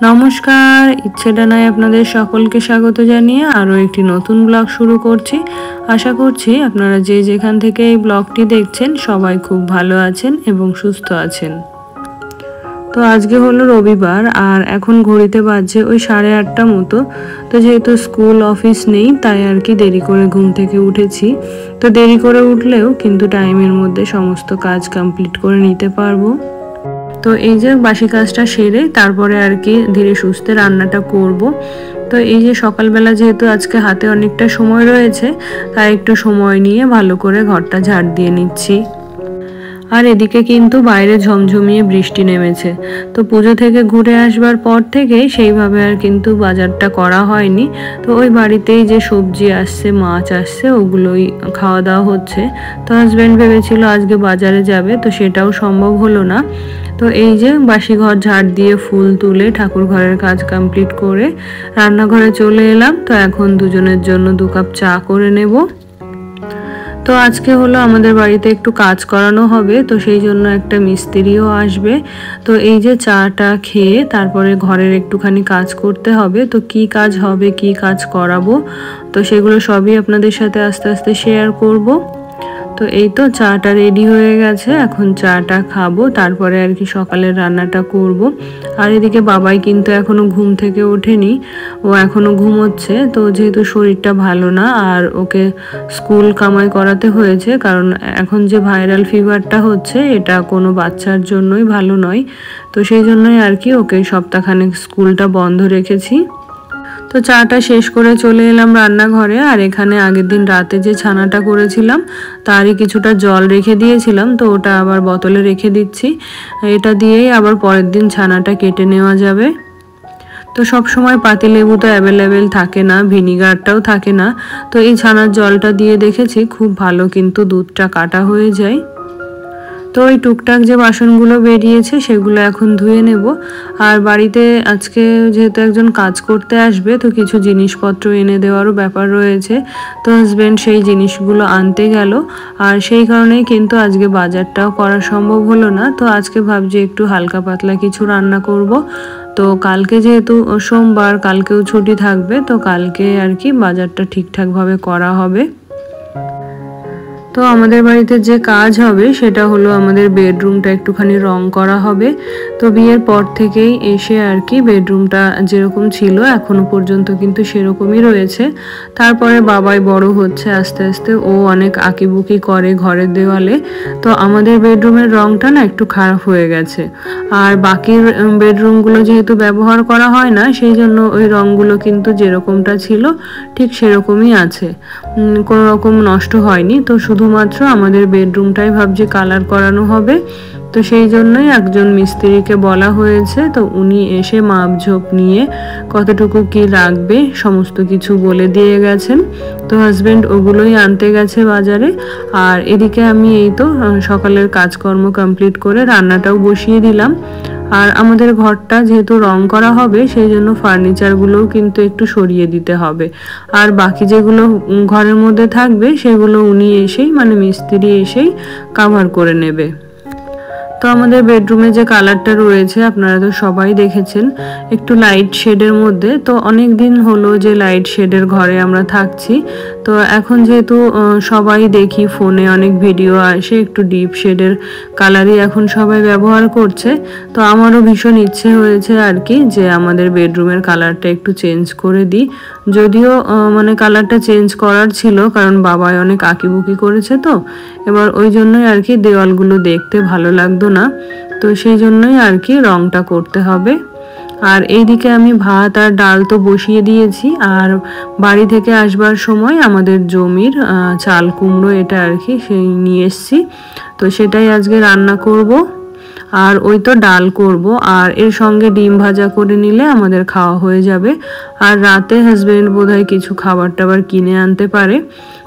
নমস্কার, ইচ্ছে ডানায় আপনাদের সকলকে স্বাগত জানিয়ে আরও একটি নতুন ব্লগ শুরু করছি। আশা করছি আপনারা যে যেখান থেকে এই ব্লগটি দেখছেন সবাই খুব ভালো আছেন এবং সুস্থ আছেন। তো আজকে হলো রবিবার আর এখন ঘড়িতে বাজছে ওই 8:30 মতো। তো যেহেতু স্কুল অফিস নেই তাই আর কি দেরি করে ঘুম থেকে উঠেছি। তো দেরি করে উঠলেও কিন্তু টাইমের মধ্যে সমস্ত কাজ কমপ্লিট করে নিতে পারবো। তো এই যে বাসি কাজটা সেরে তারপরে আর কি ধীরে সুস্থে রান্নাটা করব। তো এই যে সকালবেলা যেহেতু আজকে হাতে অনেকটা সময় রয়েছে তাই একটু সময় নিয়ে ভালো করে ঘরটা ঝাড় দিয়ে নিচ্ছি। আর এদিকে কিন্তু বাইরে ঝমঝমিয়ে বৃষ্টি নেমেছে। তো পুজো থেকে ঘুরে আসবার পর থেকে সেইভাবে আর কিন্তু বাজারটা করা হয়নি। তো ওই বাড়িতেই যে সবজি আসছে, মাছ আসছে, ওগুলোই খাওয়া দাওয়া হচ্ছে। তো হাজব্যান্ড ভেবেছিল আজকে বাজারে যাবে, তো সেটাও সম্ভব হলো না। তো এই যে বাসি ঘর ঝাড় দিয়ে ফুল তুলে ঠাকুর ঘরের কাজ কমপ্লিট করে রান্নাঘরে চলে এলাম। তো এখন দুজনের জন্য 2 কাপ চা করে নেব। তো আজকে হলো আমাদের বাড়িতে একটু কাজ করানো হবে, তো সেই জন্য একটা মিস্ত্রিও আসবে। তো এই যে চাটা খেয়ে তারপরে ঘরের একটুখানি কাজ করতে হবে। তো কি কাজ হবে, কি কাজ করাবো, তো সেগুলো সবই আপনাদের সাথে আস্তে আস্তে শেয়ার করব। তো এই তো চাটা রেডি হয়ে গেছে, এখন চাটা খাবো, তারপরে আর কি সকালের রান্নাটা করব। আর এদিকে বাবাই কিন্তু এখনো ঘুম থেকে ওঠেনি, ও এখনো ঘুমোচ্ছে। তো যেহেতু শরীরটা ভালো না আর ওকে স্কুল কামাই করাতে হয়েছে, কারণ এখন যে ভাইরাল ফিভারটা হচ্ছে এটা কোনো বাচ্চার জন্যই ভালো নয়। তো সেই জন্যই আর কি ওকে সপ্তাহখানেক স্কুলটা বন্ধ রেখেছি। তো চাটা শেষ করে চলে এলাম রান্নাঘরে। আর এখানে আগের দিন রাতে যে ছানাটা করেছিলাম তারই কিছুটা জল রেখে দিয়েছিলাম, তো ওটা আবার বোতলে রেখে দিচ্ছি। এটা দিয়েই আবার পরের দিন ছানাটা কেটে নেওয়া যাবে। তো সব সময় পাতিলেবু তো অ্যাভেলেবেল থাকে না, ভিনিগারটাও থাকে না। তো এই ছানার জলটা দিয়ে দেখেছি খুব ভালো কিন্তু দুধটা কাটা হয়ে যায়। তো ওই টুকটাক যে বাসনগুলো বেরিয়েছে সেগুলো এখন ধুয়ে নেব। আর বাড়িতে আজকে যেহেতু একজন কাজ করতে আসবে, তো কিছু জিনিসপত্র এনে দেওয়ারও ব্যাপার রয়েছে। তো হাজব্যান্ড সেই জিনিসগুলো আনতে গেল, আর সেই কারণেই কিন্তু আজকে বাজারটাও করা সম্ভব হলো না। তো আজকে ভাবছি একটু হালকা পাতলা কিছু রান্না করব। তো কালকে যেহেতু সোমবার, কালকেও ছুটি থাকবে, তো কালকে আর কি বাজারটা ঠিকঠাকভাবে করা হবে। তো আমাদের বাড়িতে যে কাজ হবে সেটা হলো আমাদের বেডরুমটা একটুখানি রং করা হবে। তো বিয়ের পর থেকেই এসে আর কি বেডরুমটা যেরকম ছিল এখনো পর্যন্ত কিন্তু সেরকমই রয়েছে। তারপরে বাবাই বড় হচ্ছে আস্তে আস্তে, ও অনেক আঁকিবুকি করে ঘরের দেওয়ালে। তো আমাদের বেডরুমের রংটা না একটু খারাপ হয়ে গেছে। আর বাকি বেডরুমগুলো যেহেতু ব্যবহার করা হয় না, সেই জন্য ওই রংগুলো কিন্তু যেরকমটা ছিল ঠিক সেরকমই আছে, কোনো রকম নষ্ট হয়নি। তো শুধুমাত্র আমাদের বেডরুমটাই ভাবছি কালার করানো হবে। তো সেই জন্যই একজন মিস্ত্রিকে বলা হয়েছে। তো উনি এসে মাপঝোপ নিয়ে কতটুকু কি লাগবে সমস্ত কিছু বলে দিয়ে গেছেন। তো হাজব্যান্ড ওগুলোই আনতে গেছে বাজারে। আর এদিকে আমি এই তো সকালের কাজকর্ম কমপ্লিট করে রান্নাটাও বসিয়ে দিলাম। আর আমাদের ঘরটা যেহেতু রং করা হবে সেই জন্য ফার্নিচারগুলোও কিন্তু একটু সরিয়ে দিতে হবে। আর বাকি যেগুলো ঘরের মধ্যে থাকবে সেগুলো উনি এসেই মানে মিস্ত্রি এসেই কাভার করে নেবে। তো আমাদের বেডরুমে যে কালারটা রয়েছে আপনারা তো সবাই দেখেছেন, একটু লাইট শেডের মধ্যে। তো অনেক দিন হলো যে লাইট শেডের ঘরে আমরা থাকছি। তো এখন যেহেতু সবাই দেখি ফোনে অনেক ভিডিও আসে একটু ডিপ শেডের কালারই এখন সবাই ব্যবহার করছে। তো আমারও ভীষণ ইচ্ছে হয়েছে আর কি যে আমাদের বেডরুমের কালারটা একটু চেঞ্জ করে দিই। যদিও মানে কালারটা চেঞ্জ করার ছিল, কারণ বাবাই অনেক আঁকিবুকি করেছে। তো এবার ওই জন্যই আর কি দেওয়ালগুলো দেখতে ভালো লাগতো না, তো সেই জন্যই আর কি রংটা করতে হবে। আর এইদিকে আমি ভাত আর ডাল তো বসিয়ে দিয়েছি। আর বাড়ি থেকে আসবার সময় আমাদের জমির চাল কুমড়ো এটা আর কি সেই নিয়ে এসছি। তো সেটাই আজকে রান্না করব। আর ওই তো ডাল করব, আর এর সঙ্গে ডিম ভাজা করে নিলে আমাদের খাওয়া হয়ে যাবে। আর রাতে হাজব্যান্ড বোধহয় কিছু খাবার টাবার কিনে আনতে পারে।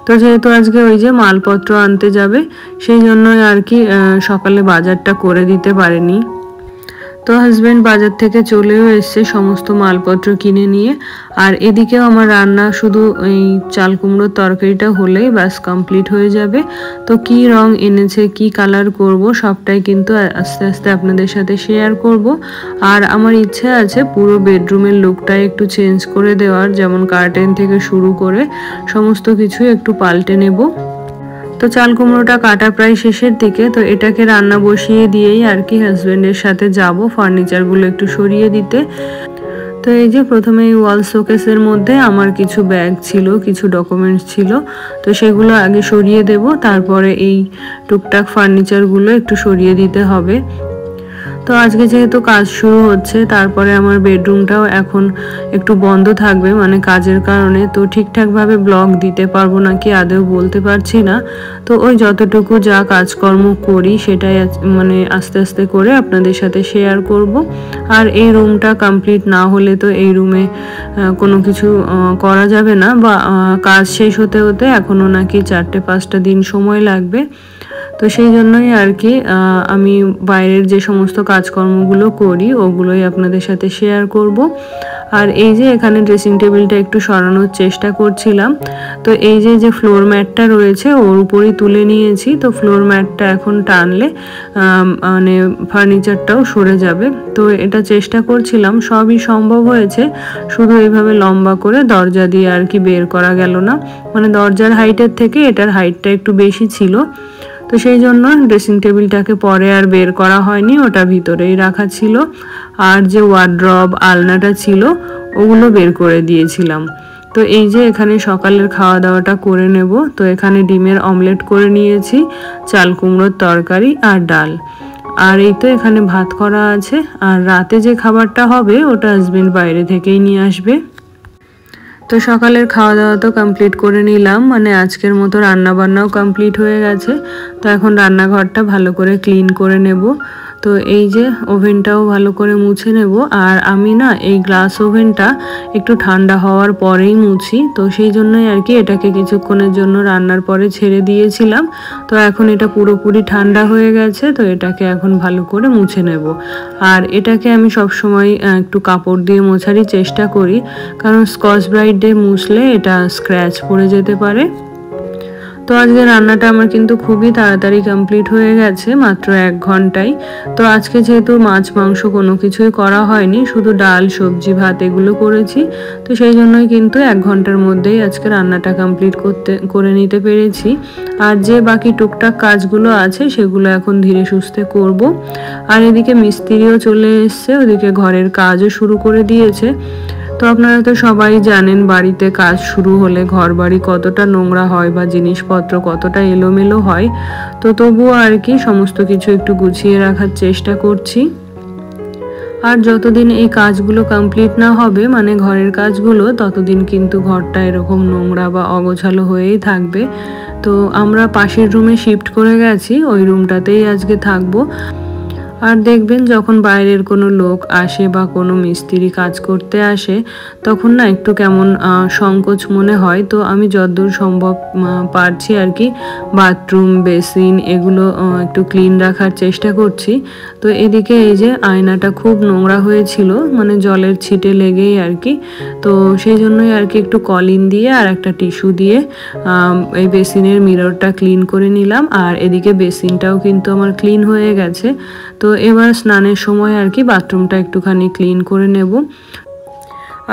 তো যেহেতু আজকে ওই যে মালপত্র আনতে যাবে সেই জন্যই আর কি সকালে বাজারটা করে দিতে পারেনি। তো হাজব্যান্ড বাজার থেকে চলেও এসছে সমস্ত মালপত্র কিনে নিয়ে। আর এদিকেও আমার রান্না শুধু এই চাল কুমড়োর তরকারিটা হলেই ব্যাস কমপ্লিট হয়ে যাবে। তো কি রং এনেছে, কি কালার করব, সবটাই কিন্তু আস্তে আস্তে আপনাদের সাথে শেয়ার করব। আর আমার ইচ্ছে আছে পুরো বেডরুমের লুকটা একটু চেঞ্জ করে দেওয়ার, যেমন কার্টেন থেকে শুরু করে সমস্ত কিছু একটু পাল্টে নেব। তো চাল কুমড়োটা কাটা প্রায় শেষের দিকে, তো এটাকে রান্না বসিয়ে দিয়েই আর কি হাজব্যান্ডের সাথে যাব ফার্নিচারগুলো একটু সরিয়ে দিতে। তো এই যে প্রথমে এই ওয়াল শোকেসের মধ্যে আমার কিছু ব্যাগ ছিল, কিছু ডকুমেন্টস ছিল, তো সেগুলো আগে সরিয়ে দেব, তারপরে এই টুকটাক ফার্নিচারগুলো একটু সরিয়ে দিতে হবে। তো আজকে যেহেতু কাজ শুরু হচ্ছে, তারপরে আমার বেডরুমটাও এখন একটু বন্ধ থাকবে মানে কাজের কারণে, তো ঠিকঠাকভাবে ব্লগ দিতে পারবো নাকি আদৌ বলতে পারছি না। তো ওই যতটুকু যা কাজকর্ম করি সেটাই মানে আস্তে আস্তে করে আপনাদের সাথে শেয়ার করব। আর এই রুমটা কমপ্লিট না হলে তো এই রুমে কোনো কিছু করা যাবে না, বা কাজ শেষ হতে হতে এখনও নাকি 4-5টা দিন সময় লাগবে। তো সেই জন্যই আর কি আমি বাইরের যে সমস্ত কাজকর্মগুলো করি ওগুলোই আপনাদের সাথে শেয়ার করব। আর এই যে এখানে ড্রেসিং টেবিলটা একটু সরানোর চেষ্টা করছিলাম, তো এই যে ফ্লোর ম্যাটটা রয়েছে ওর উপরই তুলে নিয়েছি। তো ফ্লোর ম্যাটটা এখন টানলে মানে ফার্নিচারটাও সরে যাবে। তো এটা চেষ্টা করছিলাম, সবই সম্ভব হয়েছে, শুধু এইভাবে লম্বা করে দরজা দিয়ে আর কি বের করা গেল না, মানে দরজার হাইটের থেকে এটার হাইটটা একটু বেশি ছিল। তো সেই জন্য ড্রেসিং টেবিলটাকে পরে আর বের করা হয়নি, ওটা ভিতরেই রাখা ছিল। আর যে ওয়ার্ড্রব আলনাটা ছিল ওগুলো বের করে দিয়েছিলাম। তো এই যে এখানে সকালের খাওয়া দাওয়াটা করে নেব। তো এখানে ডিমের অমলেট করে নিয়েছি, চাল কুমড়োর তরকারি আর ডাল। আর এই তো এখানে ভাত করা আছে। আর রাতে যে খাবারটা হবে ওটা হাজবেন্ড বাইরে থেকেই নিয়ে আসবে। তো সকালের খাওয়া দাওয়া তো কমপ্লিট করে নিলাম, মানে আজকের মতো রান্না বান্নাও কমপ্লিট হয়ে গেছে। তো এখন রান্নাঘরটা ভালো করে ক্লিন করে নেব। তো এই যে ওভেনটাও ভালো করে মুছে নেব। আর আমি না এই গ্লাস ওভেনটা একটু ঠান্ডা হওয়ার পরেই মুছি, তো সেই জন্যই আর কি এটাকে কিছুক্ষণের জন্য রান্নার পরে ছেড়ে দিয়েছিলাম। তো এখন এটা পুরোপুরি ঠান্ডা হয়ে গেছে, তো এটাকে এখন ভালো করে মুছে নেব। আর এটাকে আমি সবসময় একটু কাপড় দিয়ে মোছারই চেষ্টা করি, কারণ স্কচ ব্রাইট দিয়ে মুছলে এটা স্ক্র্যাচ পড়ে যেতে পারে। তো আজকে রান্নাটা আমার কিন্তু খুবই তাড়াতাড়ি কমপ্লিট হয়ে গেছে, মাত্র 1 ঘন্টায়। তো আজকে যেহেতু মাছ মাংস কোনো কিছুই করা হয়নি, শুধু ডাল সবজি ভাত এগুলো করেছি, তো সেই জন্যই কিন্তু 1 ঘন্টার মধ্যেই আজকে রান্নাটা কমপ্লিট করে নিতে পেরেছি। আর যে বাকি টুকটাক কাজগুলো আছে সেগুলো এখন ধীরে সুস্থে করব। আর এদিকে মিস্ত্রিও চলে এসছে, ওদিকে ঘরের কাজও শুরু করে দিয়েছে। তো আপনারা তো সবাই জানেন বাড়িতে কাজ শুরু হলে ঘর বাড়ি কতটা নোংরা হয় বা জিনিসপত্র কতটা এলোমেলো হয়। তো তবুও আর কি সমস্ত কিছু একটু গুছিয়ে রাখার চেষ্টা করছি। আর যতদিন এই কাজগুলো কমপ্লিট না হবে মানে ঘরের কাজগুলো, ততদিন কিন্তু ঘরটা এরকম নোংরা বা অগোছালো হয়েই থাকবে। তো আমরা পাশের রুমে শিফট করে গেছি, ওই রুমটাতেই আজকে থাকবো। আর দেখবেন যখন বাইরের কোনো লোক আসে বা কোনো মিস্ত্রি কাজ করতে আসে, তখন না একটু কেমন সংকোচ মনে হয়। তো আমি যতদূর সম্ভব পারছি আর কি বাথরুম বেসিন এগুলো একটু ক্লিন রাখার চেষ্টা করছি। তো এদিকে এই যে আয়নাটা খুব নোংরা হয়েছিল, মানে জলের ছিটে লেগেই আর কি। তো সেই জন্যই আর কি একটু কলিন দিয়ে আর একটা টিস্যু দিয়ে এই বেসিনের মিররটা ক্লিন করে নিলাম। আর এদিকে বেসিনটাও কিন্তু আমার ক্লিন হয়ে গেছে। তো এবার স্নানের সময় আর কি বাথরুমটা একটুখানি ক্লিন করে নেব।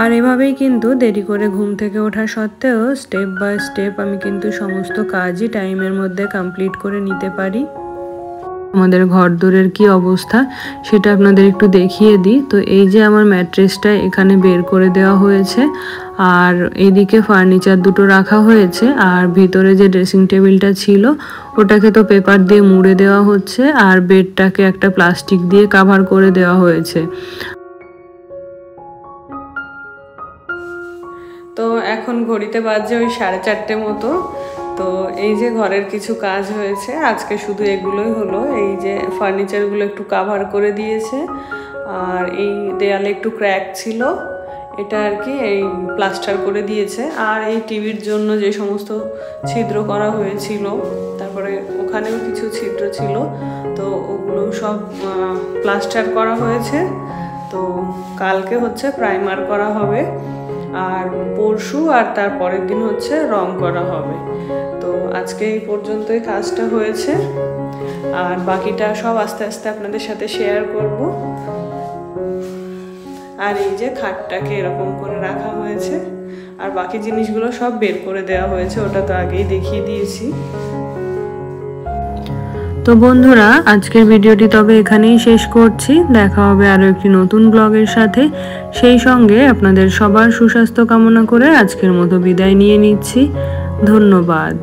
আর এভাবেই কিন্তু দেরি করে ঘুম থেকে ওঠা সত্ত্বেও স্টেপ বাই স্টেপ আমি কিন্তু সমস্ত কাজই টাইমের মধ্যে কমপ্লিট করে নিতে পারি। আমাদের ঘরদোরের কি অবস্থা সেটা আপনাদের একটু দেখিয়ে দিই। তো এই যে আমার ম্যাট্রেসটা এখানে বের করে দেওয়া হয়েছে, আর এদিকে ফার্নিচার দুটো রাখা হয়েছে, আর ভিতরে যে ড্রেসিং টেবিলটা ছিল ওটাকে তো পেপার দিয়ে মুড়ে দেওয়া হচ্ছে, আর বেডটাকে একটা প্লাস্টিক দিয়ে কভার করে দেওয়া হয়েছে। তো এখন ঘড়িতে বাজে ওই 4:30 মতো। তো এই যে ঘরের কিছু কাজ হয়েছে আজকে, শুধু এগুলোই হলো। এই যে ফার্নিচারগুলো একটু কভার করে দিয়েছে, আর এই দেয়ালে একটু ক্র্যাক ছিল, এটা আর কি এই প্লাস্টার করে দিয়েছে। আর এই টিভির জন্য যে সমস্ত ছিদ্র করা হয়েছিল, তারপরে ওখানেও কিছু ছিদ্র ছিল, তো ওগুলো সব প্লাস্টার করা হয়েছে। তো কালকে হচ্ছে প্রাইমার করা হবে, আর পরশু আর তার পরের দিন হচ্ছে রং করা হবে। তো আজকে এই পর্যন্তই কাজটা হয়েছে, আর বাকিটা সব আস্তে আস্তে আপনাদের সাথে শেয়ার করব। আর এই যে খাটটাকে এরকম করে রাখা হয়েছে, আর বাকি জিনিসগুলো সব বের করে দেওয়া হয়েছে, ওটা তো আগেই দেখিয়ে দিয়েছি। তো বন্ধুরা, আজকের ভিডিওটি তবে এখানেই শেষ করছি। দেখা হবে আরও একটি নতুন ব্লগের সাথে। সেই সঙ্গে আপনাদের সবার সুস্বাস্থ্য কামনা করে আজকের মতো বিদায় নিয়ে নিচ্ছি। ধন্যবাদ।